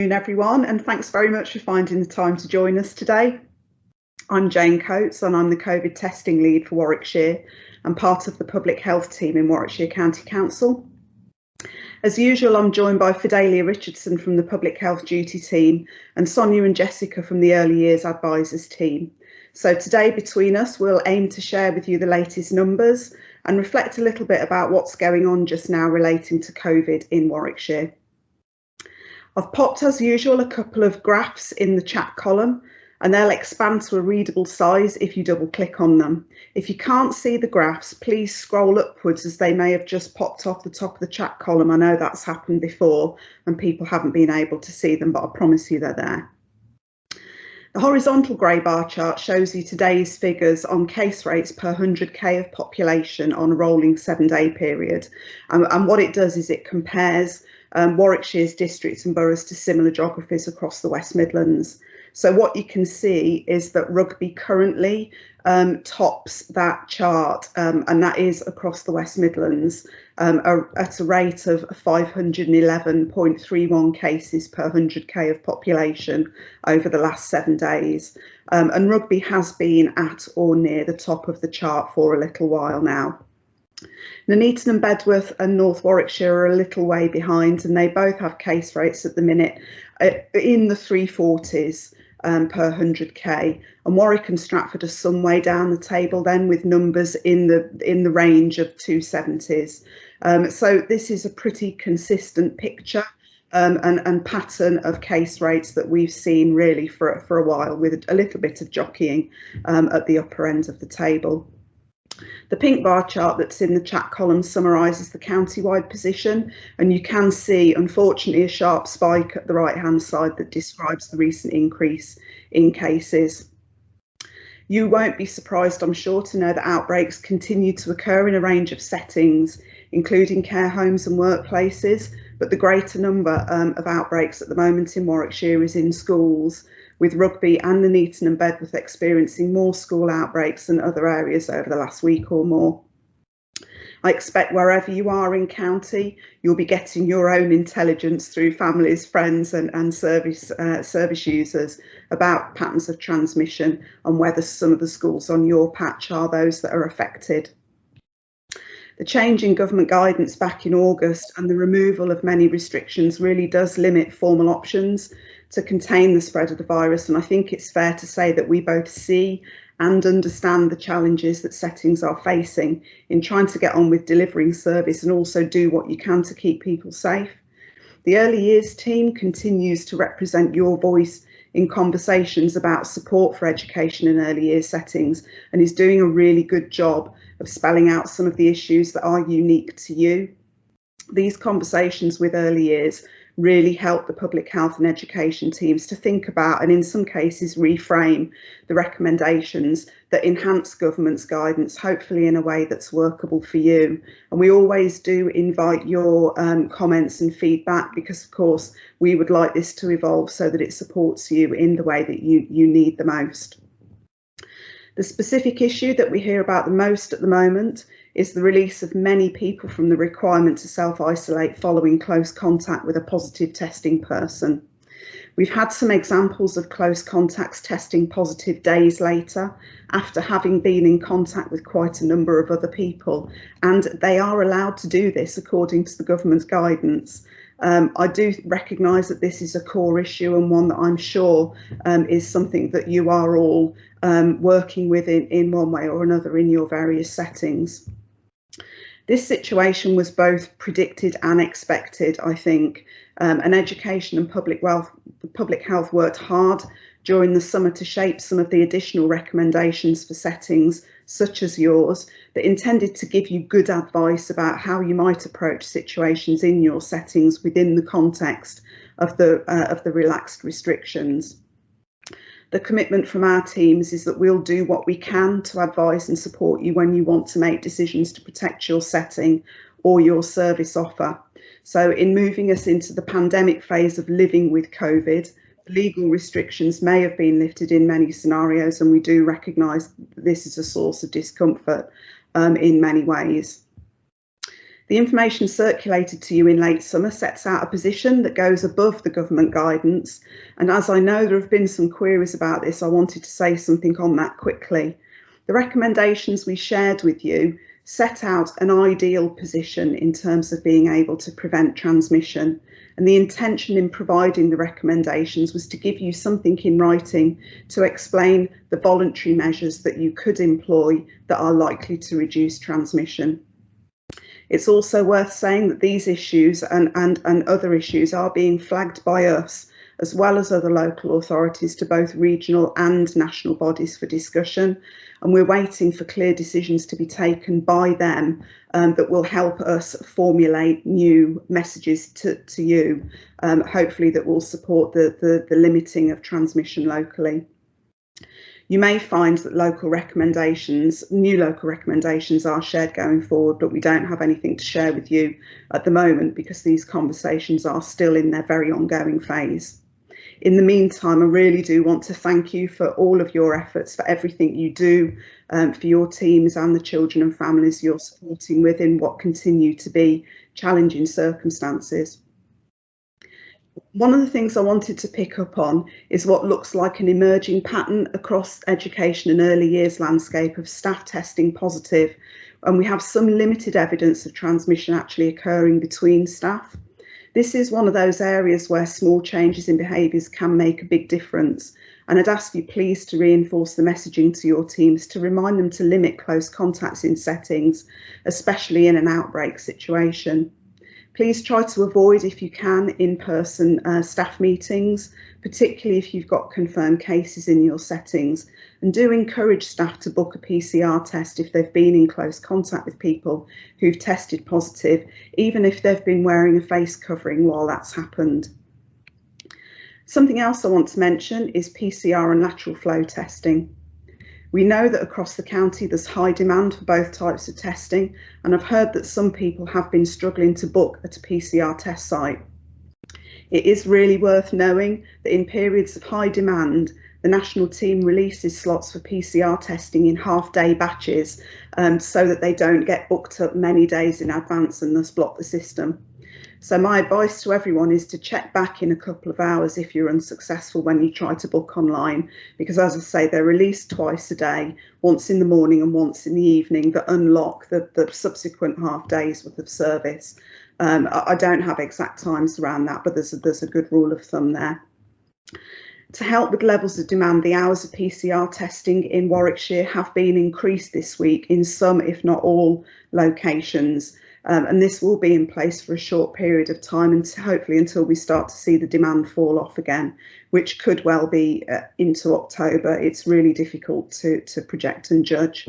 Everyone, and thanks very much for finding the time to join us today. I'm Jane Coates and I'm the COVID testing lead for Warwickshire and part of the public health team in Warwickshire County Council. As usual, I'm joined by Fidelia Richardson from the public health duty team and Sonia and Jessica from the early years advisors team. So today between us, we'll aim to share with you the latest numbers and reflect a little bit about what's going on just now relating to COVID in Warwickshire. I've popped, as usual, a couple of graphs in the chat column and they'll expand to a readable size if you double click on them. If you can't see the graphs, please scroll upwards as they may have just popped off the top of the chat column. I know that's happened before and people haven't been able to see them, but I promise you they're there. The horizontal grey bar chart shows you today's figures on case rates per 100k of population on a rolling 7-day period. And what it does is it compares Warwickshire's districts and boroughs to similar geographies across the West Midlands. So what you can see is that Rugby currently tops that chart, and that is across the West Midlands at a rate of 511.31 cases per 100k of population over the last 7 days. And Rugby has been at or near the top of the chart for a little while now. Nuneaton and Bedworth and North Warwickshire are a little way behind, and they both have case rates at the minute in the 340s per 100k, and Warwick and Stratford are some way down the table then with numbers in the range of 270s. So this is a pretty consistent picture and pattern of case rates that we've seen really for a while, with a little bit of jockeying at the upper end of the table. The pink bar chart that's in the chat column summarises the county-wide position, and you can see, unfortunately, a sharp spike at the right-hand side that describes the recent increase in cases. You won't be surprised, I'm sure, to know that outbreaks continue to occur in a range of settings, including care homes and workplaces, but the greater number of outbreaks at the moment in Warwickshire is in schools, with Rugby and Nuneaton and Bedworth experiencing more school outbreaks than other areas over the last week or more. I expect wherever you are in county, you'll be getting your own intelligence through families, friends and service users about patterns of transmission and whether some of the schools on your patch are those that are affected. The change in government guidance back in August and the removal of many restrictions really does limit formal options to contain the spread of the virus, and I think it's fair to say that we both see and understand the challenges that settings are facing in trying to get on with delivering service and also do what you can to keep people safe. The early years team continues to represent your voice in conversations about support for education in early years settings and is doing a really good job of spelling out some of the issues that are unique to you. These conversations with early years really help the public health and education teams to think about and in some cases reframe the recommendations that enhance government's guidance, hopefully in a way that's workable for you. And we always do invite your comments and feedback because of course we would like this to evolve so that it supports you in the way that you need the most. The specific issue that we hear about the most at the moment is the release of many people from the requirement to self-isolate following close contact with a positive testing person. We've had some examples of close contacts testing positive days later after having been in contact with quite a number of other people, and they are allowed to do this according to the government's guidance. I do recognise that this is a core issue and one that I'm sure is something that you are all working with in one way or another in your various settings. This situation was both predicted and expected, I think, and education and public health worked hard during the summer to shape some of the additional recommendations for settings such as yours that intended to give you good advice about how you might approach situations in your settings within the context of the relaxed restrictions. The commitment from our teams is that we'll do what we can to advise and support you when you want to make decisions to protect your setting or your service offer. So in moving us into the pandemic phase of living with COVID, legal restrictions may have been lifted in many scenarios, and we do recognise that this is a source of discomfort in many ways. The information circulated to you in late summer sets out a position that goes above the government guidance, and as I know there have been some queries about this, I wanted to say something on that quickly. The recommendations we shared with you set out an ideal position in terms of being able to prevent transmission, and the intention in providing the recommendations was to give you something in writing to explain the voluntary measures that you could employ that are likely to reduce transmission. It's also worth saying that these issues and other issues are being flagged by us as well as other local authorities to both regional and national bodies for discussion, and we're waiting for clear decisions to be taken by them that will help us formulate new messages to you, hopefully that will support the limiting of transmission locally. You may find that new local recommendations are shared going forward, but we don't have anything to share with you at the moment because these conversations are still in their very ongoing phase. In the meantime, I really do want to thank you for all of your efforts, for everything you do, for your teams and the children and families you're supporting within what continue to be challenging circumstances. One of the things I wanted to pick up on is what looks like an emerging pattern across education and early years landscape of staff testing positive, and we have some limited evidence of transmission actually occurring between staff. This is one of those areas where small changes in behaviours can make a big difference, and I'd ask you please to reinforce the messaging to your teams to remind them to limit close contacts in settings, especially in an outbreak situation. Please try to avoid, if you can, in-person staff meetings, particularly if you've got confirmed cases in your settings, and do encourage staff to book a PCR test if they've been in close contact with people who've tested positive, even if they've been wearing a face covering while that's happened. Something else I want to mention is PCR and lateral flow testing. We know that across the county there's high demand for both types of testing, and I've heard that some people have been struggling to book at a PCR test site. It is really worth knowing that in periods of high demand, the national team releases slots for PCR testing in half-day batches so that they don't get booked up many days in advance and thus block the system. So my advice to everyone is to check back in a couple of hours if you're unsuccessful when you try to book online, because as I say, they're released twice a day, once in the morning and once in the evening, that unlock the subsequent half days worth of service. I don't have exact times around that, but there's a good rule of thumb there. To help with levels of demand, the hours of PCR testing in Warwickshire have been increased this week in some, if not all, locations. And this will be in place for a short period of time, and hopefully until we start to see the demand fall off again, which could well be into October. It's really difficult to project and judge.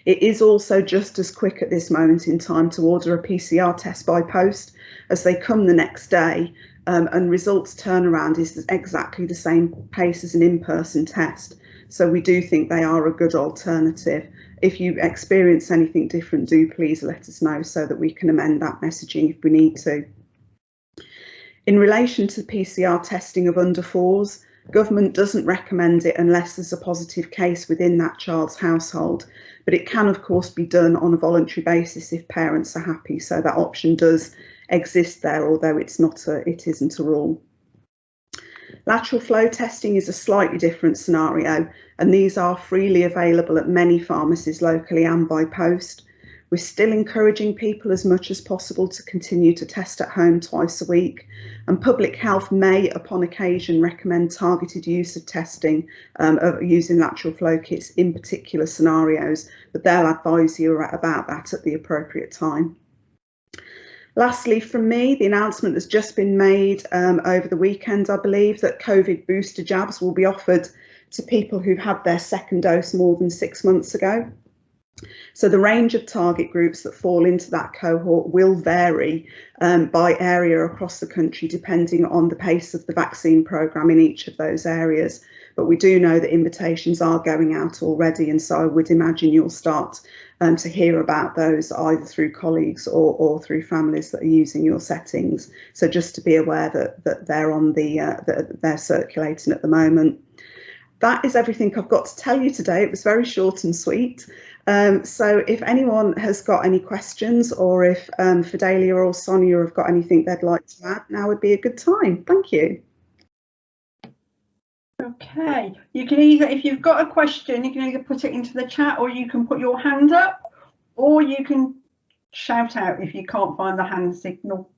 It is also just as quick at this moment in time to order a PCR test by post, as they come the next day, and results turnaround is exactly the same pace as an in-person test. So we do think they are a good alternative. If you experience anything different, do please let us know so that we can amend that messaging if we need to. In relation to PCR testing of under 4s, government doesn't recommend it unless there's a positive case within that child's household, but it can of course be done on a voluntary basis if parents are happy, so that option does exist there, although it isn't a rule. Lateral flow testing is a slightly different scenario, and these are freely available at many pharmacies locally and by post. We're still encouraging people as much as possible to continue to test at home twice a week, and Public Health may, upon occasion, recommend targeted use of testing of using lateral flow kits in particular scenarios, but they'll advise you about that at the appropriate time. Lastly, from me, the announcement has just been made over the weekend, I believe, that COVID booster jabs will be offered to people who've had their second dose more than 6 months ago. So the range of target groups that fall into that cohort will vary by area across the country, depending on the pace of the vaccine programme in each of those areas. But we do know that invitations are going out already, and so I would imagine you'll start to hear about those either through colleagues or through families that are using your settings. So just to be aware that they're on that they're circulating at the moment. That is everything I've got to tell you today. It was very short and sweet. So if anyone has got any questions, or if Fidelia or Sonia have got anything they'd like to add, now would be a good time. Thank you. Okay, you can either, if you've got a question, you can either put it into the chat, or you can put your hand up, or you can shout out if you can't find the hand signal.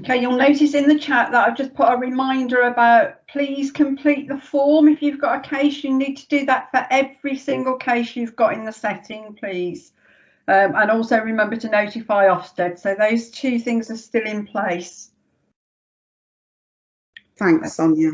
Okay, you'll notice in the chat that I've just put a reminder about please complete the form. If you've got a case, you need to do that for every single case you've got in the setting, please. And also remember to notify Ofsted. So those two things are still in place. Thanks, Sonia.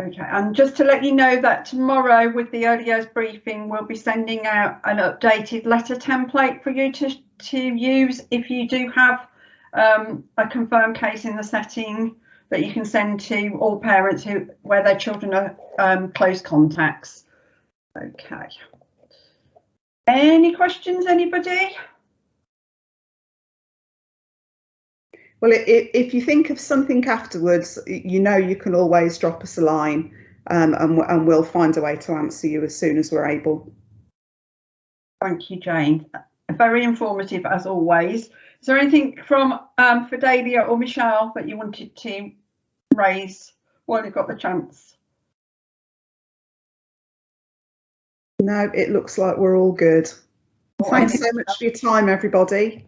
Okay, and just to let you know that tomorrow with the early years briefing, we'll be sending out an updated letter template for you to use if you do have a confirmed case in the setting that you can send to all parents where their children are close contacts. Okay. Any questions, anybody? Well, if you think of something afterwards, you know you can always drop us a line, and we'll find a way to answer you as soon as we're able. Thank you, Jane. Very informative as always. Is there anything from Fidelia or Michelle that you wanted to raise while you've got the chance? No, it looks like we're all good. Thanks so much for your time, everybody.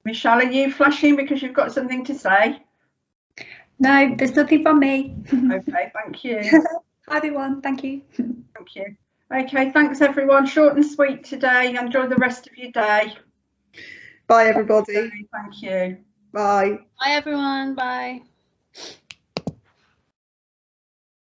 Michelle, are you flashing because you've got something to say? No, there's nothing from me. Okay, thank you. Hi everyone, thank you. Thank you. Okay, thanks everyone. Short and sweet today. Enjoy the rest of your day. Bye everybody. Thank you. Bye. Bye everyone. Bye.